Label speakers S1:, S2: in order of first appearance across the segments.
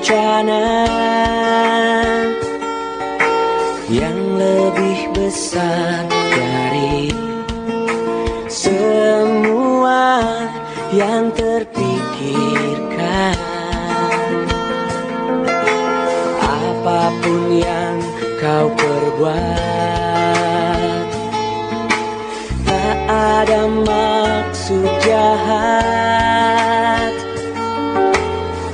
S1: rencana yang lebih besar dari semua yang terpikirkan. Apapun yang kau perbuat, tak ada maksud jahat.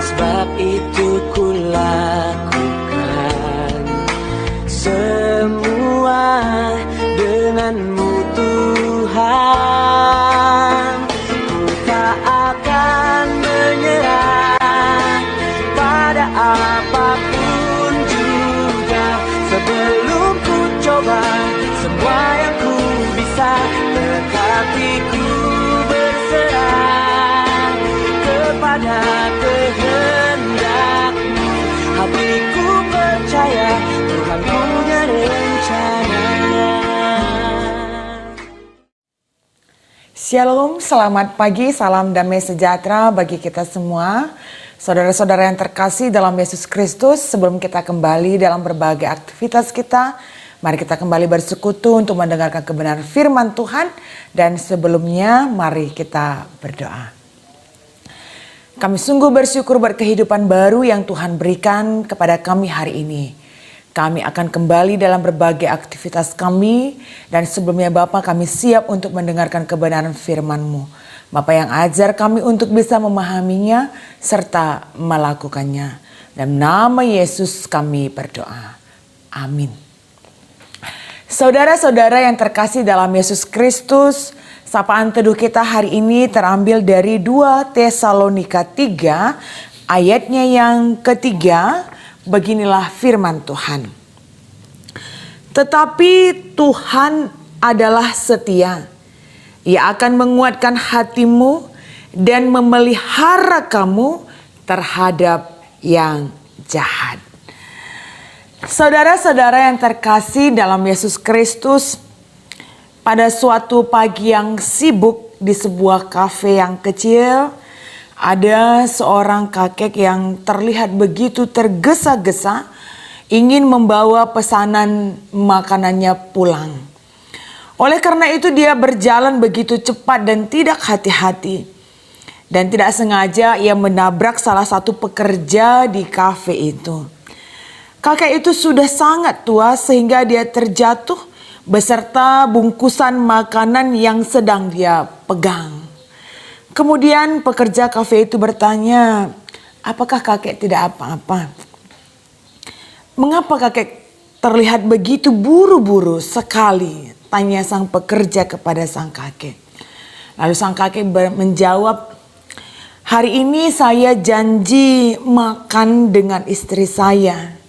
S1: Sebab itu ku lakukan semua denganmu Tuhan. Ku tak akan menyerah pada apapun juga, sebelum ku coba semua yang ku bisa. Tetapi ku berserah kepada kehendak-Mu. Hatiku percaya Tuhan punya rencana.
S2: Shalom, selamat pagi, salam damai sejahtera bagi kita semua. Saudara-saudara yang terkasih dalam Yesus Kristus, sebelum kita kembali dalam berbagai aktivitas kita, mari kita kembali bersekutu untuk mendengarkan kebenaran firman Tuhan. Dan sebelumnya mari kita berdoa. Kami sungguh bersyukur buat kehidupan baru yang Tuhan berikan kepada kami hari ini. Kami akan kembali dalam berbagai aktivitas kami. Dan sebelumnya Bapa, kami siap untuk mendengarkan kebenaran firman-Mu. Bapa yang ajar kami untuk bisa memahaminya serta melakukannya. Dalam nama Yesus kami berdoa. Amin. Saudara-saudara yang terkasih dalam Yesus Kristus, sapaan teduh kita hari ini terambil dari 2 Tesalonika 3 ayatnya yang ketiga. Beginilah firman Tuhan. Tetapi Tuhan adalah setia. Ia akan menguatkan hatimu dan memelihara kamu terhadap yang jahat. Saudara-saudara yang terkasih dalam Yesus Kristus, pada suatu pagi yang sibuk di sebuah kafe yang kecil, ada seorang kakek yang terlihat begitu tergesa-gesa ingin membawa pesanan makanannya pulang. Oleh karena itu dia berjalan begitu cepat dan tidak hati-hati. Dan tidak sengaja ia menabrak salah satu pekerja di kafe itu. Kakek itu sudah sangat tua sehingga dia terjatuh beserta bungkusan makanan yang sedang dia pegang. Kemudian pekerja kafe itu bertanya, apakah kakek tidak apa-apa? Mengapa kakek terlihat begitu buru-buru sekali? Tanya sang pekerja kepada sang kakek. Lalu sang kakek menjawab, hari ini saya janji makan dengan istri saya.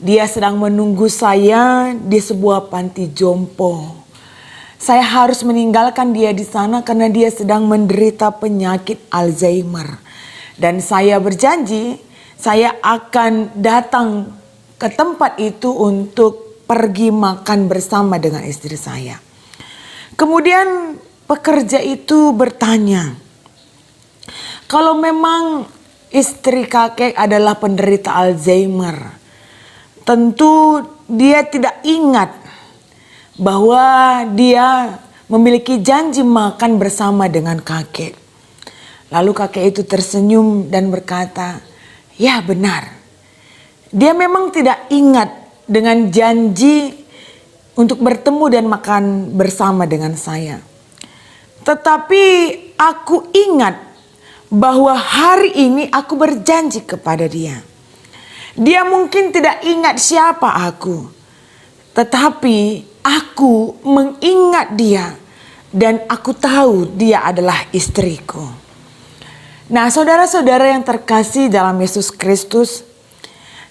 S2: Dia sedang menunggu saya di sebuah panti jompo. Saya harus meninggalkan dia di sana karena dia sedang menderita penyakit Alzheimer. Dan saya berjanji saya akan datang ke tempat itu untuk pergi makan bersama dengan istri saya. Kemudian pekerja itu bertanya, kalau memang istri kakek adalah penderita Alzheimer, tentu dia tidak ingat bahwa dia memiliki janji makan bersama dengan kakek. Lalu kakek itu tersenyum dan berkata, ya benar. Dia memang tidak ingat dengan janji untuk bertemu dan makan bersama dengan saya. Tetapi aku ingat bahwa hari ini aku berjanji kepada dia. Dia mungkin tidak ingat siapa aku, tetapi aku mengingat dia dan aku tahu dia adalah istriku. Nah, saudara-saudara yang terkasih dalam Yesus Kristus,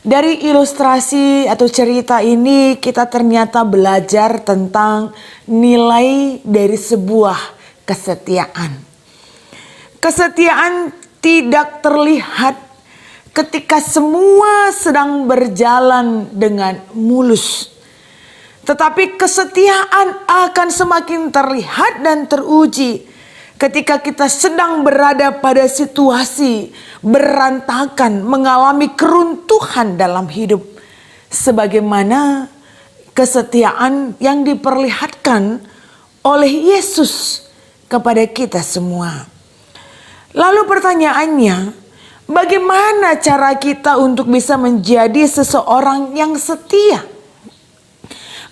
S2: dari ilustrasi atau cerita ini kita ternyata belajar tentang nilai dari sebuah kesetiaan. Kesetiaan tidak terlihat ketika semua sedang berjalan dengan mulus. Tetapi kesetiaan akan semakin terlihat dan teruji ketika kita sedang berada pada situasi berantakan, mengalami keruntuhan dalam hidup, sebagaimana kesetiaan yang diperlihatkan oleh Yesus kepada kita semua. Lalu pertanyaannya, bagaimana cara kita untuk bisa menjadi seseorang yang setia?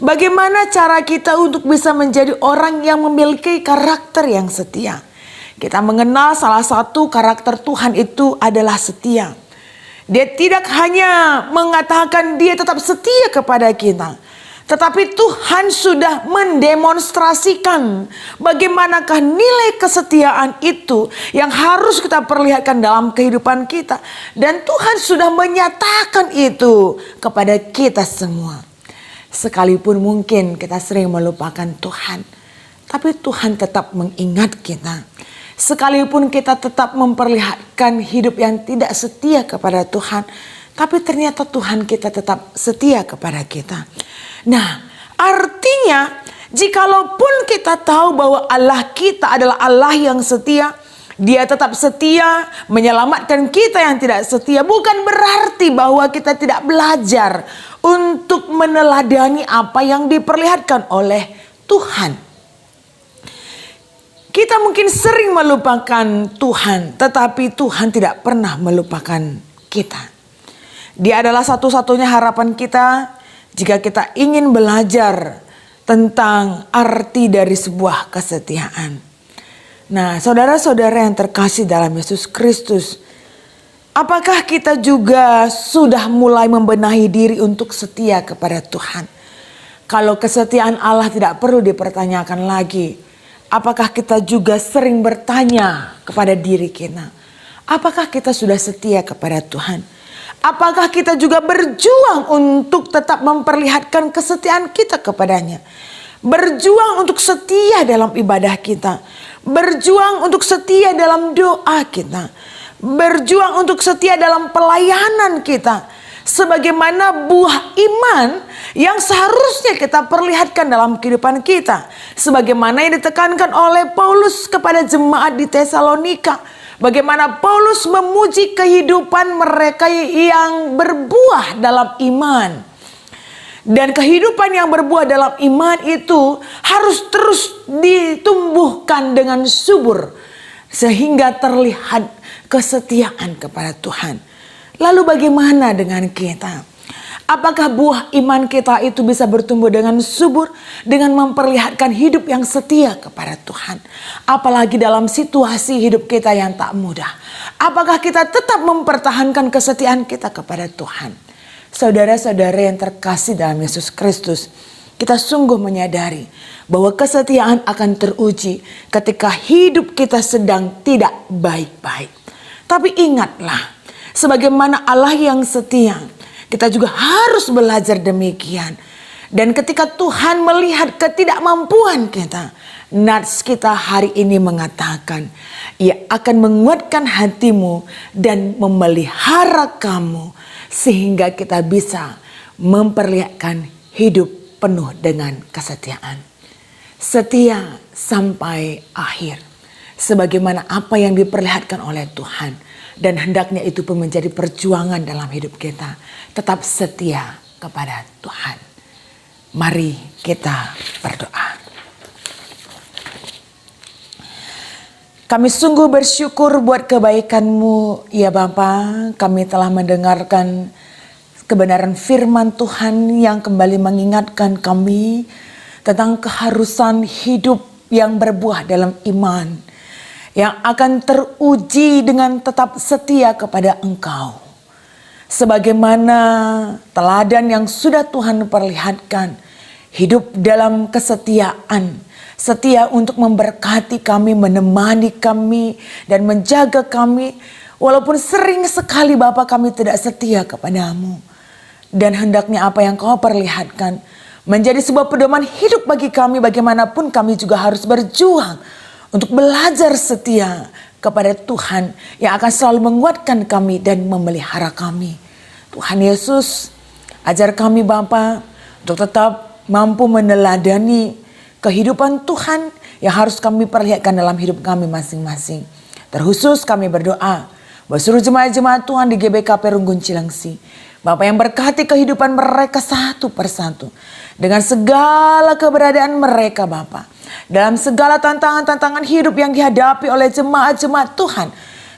S2: Bagaimana cara kita untuk bisa menjadi orang yang memiliki karakter yang setia? Kita mengenal salah satu karakter Tuhan itu adalah setia. Dia tidak hanya mengatakan dia tetap setia kepada kita, tetapi Tuhan sudah mendemonstrasikan bagaimanakah nilai kesetiaan itu yang harus kita perlihatkan dalam kehidupan kita. Dan Tuhan sudah menyatakan itu kepada kita semua. Sekalipun mungkin kita sering melupakan Tuhan, tapi Tuhan tetap mengingat kita. Sekalipun kita tetap memperlihatkan hidup yang tidak setia kepada Tuhan, tapi ternyata Tuhan kita tetap setia kepada kita. Nah, artinya jikalaupun kita tahu bahwa Allah kita adalah Allah yang setia, Dia tetap setia menyelamatkan kita yang tidak setia, bukan berarti bahwa kita tidak belajar untuk meneladani apa yang diperlihatkan oleh Tuhan. Kita mungkin sering melupakan Tuhan, tetapi Tuhan tidak pernah melupakan kita. Dia adalah satu-satunya harapan kita jika kita ingin belajar tentang arti dari sebuah kesetiaan. Nah, saudara-saudara yang terkasih dalam Yesus Kristus, apakah kita juga sudah mulai membenahi diri untuk setia kepada Tuhan? Kalau kesetiaan Allah tidak perlu dipertanyakan lagi, apakah kita juga sering bertanya kepada diri kita, apakah kita sudah setia kepada Tuhan? Apakah kita juga berjuang untuk tetap memperlihatkan kesetiaan kita kepadanya? Berjuang untuk setia dalam ibadah kita. Berjuang untuk setia dalam doa kita. Berjuang untuk setia dalam pelayanan kita. Sebagaimana buah iman yang seharusnya kita perlihatkan dalam kehidupan kita. Sebagaimana yang ditekankan oleh Paulus kepada jemaat di Tesalonika. Bagaimana Paulus memuji kehidupan mereka yang berbuah dalam iman. Dan kehidupan yang berbuah dalam iman itu harus terus ditumbuhkan dengan subur. Sehingga terlihat kesetiaan kepada Tuhan. Lalu bagaimana dengan kita? Apakah buah iman kita itu bisa bertumbuh dengan subur? Dengan memperlihatkan hidup yang setia kepada Tuhan. Apalagi dalam situasi hidup kita yang tak mudah. Apakah kita tetap mempertahankan kesetiaan kita kepada Tuhan? Saudara-saudara yang terkasih dalam Yesus Kristus, kita sungguh menyadari bahwa kesetiaan akan teruji ketika hidup kita sedang tidak baik-baik. Tapi ingatlah, sebagaimana Allah yang setia, kita juga harus belajar demikian. Dan ketika Tuhan melihat ketidakmampuan kita, nats kita hari ini mengatakan, Ia akan menguatkan hatimu dan memelihara kamu, sehingga kita bisa memperlihatkan hidup penuh dengan kesetiaan. Setia sampai akhir. Sebagaimana apa yang diperlihatkan oleh Tuhan. Dan hendaknya itu pun menjadi perjuangan dalam hidup kita. Tetap setia kepada Tuhan. Mari kita berdoa. Kami sungguh bersyukur buat kebaikan-Mu, ya Bapa. Kami telah mendengarkan kebenaran firman Tuhan yang kembali mengingatkan kami tentang keharusan hidup yang berbuah dalam iman, yang akan teruji dengan tetap setia kepada Engkau. Sebagaimana teladan yang sudah Tuhan perlihatkan, hidup dalam kesetiaan. Setia untuk memberkati kami, menemani kami, dan menjaga kami. Walaupun sering sekali Bapa kami tidak setia kepadamu. Dan hendaknya apa yang Kau perlihatkan menjadi sebuah pedoman hidup bagi kami. Bagaimanapun kami juga harus berjuang untuk belajar setia kepada Tuhan yang akan selalu menguatkan kami dan memelihara kami. Tuhan Yesus, ajar kami Bapa untuk tetap mampu meneladani kehidupan Tuhan yang harus kami perlihatkan dalam hidup kami masing-masing. Terkhusus kami berdoa buat seluruh jemaat-jemaat Tuhan di GBKP Runggun Cilengsi. Bapak yang berkati kehidupan mereka satu persatu. Dengan segala keberadaan mereka Bapak. Dalam segala tantangan-tantangan hidup yang dihadapi oleh jemaat-jemaat Tuhan.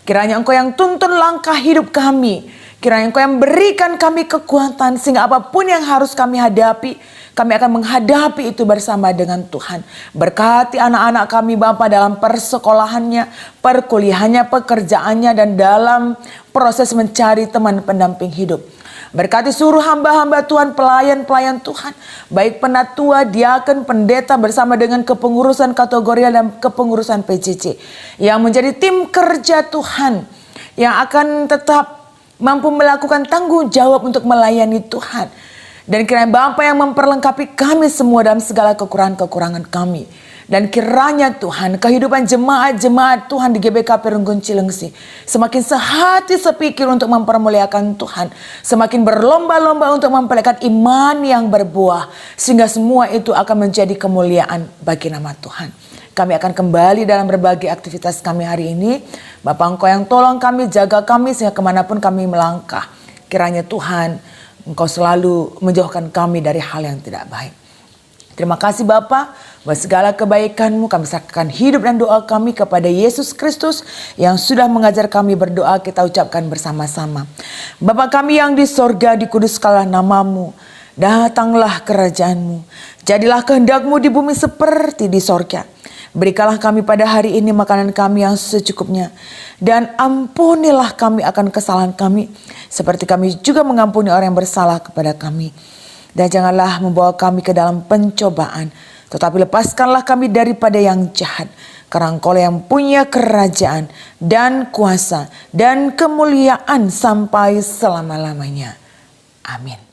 S2: Kiranya Engkau yang tuntun langkah hidup kami. Kiranya Engkau yang berikan kami kekuatan sehingga apapun yang harus kami hadapi, kami akan menghadapi itu bersama dengan Tuhan. Berkati anak-anak kami Bapa dalam persekolahannya, perkuliahannya, pekerjaannya, dan dalam proses mencari teman pendamping hidup. Berkati seluruh hamba-hamba Tuhan, pelayan-pelayan Tuhan, baik penatua, diaken, pendeta bersama dengan kepengurusan kategorial dan kepengurusan PCC. Yang menjadi tim kerja Tuhan yang akan tetap mampu melakukan tanggung jawab untuk melayani Tuhan. Dan kiranya Bapa yang memperlengkapi kami semua dalam segala kekurangan-kekurangan kami. Dan kiranya Tuhan kehidupan jemaat-jemaat Tuhan di GBKP Runggun Cilengsi semakin sehati sepikir untuk mempermuliakan Tuhan. Semakin berlomba-lomba untuk memperlihatkan iman yang berbuah. Sehingga semua itu akan menjadi kemuliaan bagi nama Tuhan. Kami akan kembali dalam berbagai aktivitas kami hari ini. Bapa Engkau yang tolong kami, jaga kami sehingga kemanapun kami melangkah. Kiranya Tuhan Engkau selalu menjauhkan kami dari hal yang tidak baik. Terima kasih Bapa, buat segala kebaikan-Mu kami serahkan hidup dan doa kami kepada Yesus Kristus yang sudah mengajar kami berdoa, kita ucapkan bersama-sama. Bapa kami yang di sorga, dikuduskanlah nama-Mu, datanglah kerajaan-Mu, jadilah kehendak-Mu di bumi seperti di sorga. Berikanlah kami pada hari ini makanan kami yang secukupnya, dan ampunilah kami akan kesalahan kami, seperti kami juga mengampuni orang yang bersalah kepada kami. Dan janganlah membawa kami ke dalam pencobaan, tetapi lepaskanlah kami daripada yang jahat. Karena Engkau yang punya kerajaan dan kuasa dan kemuliaan sampai selama-lamanya. Amin.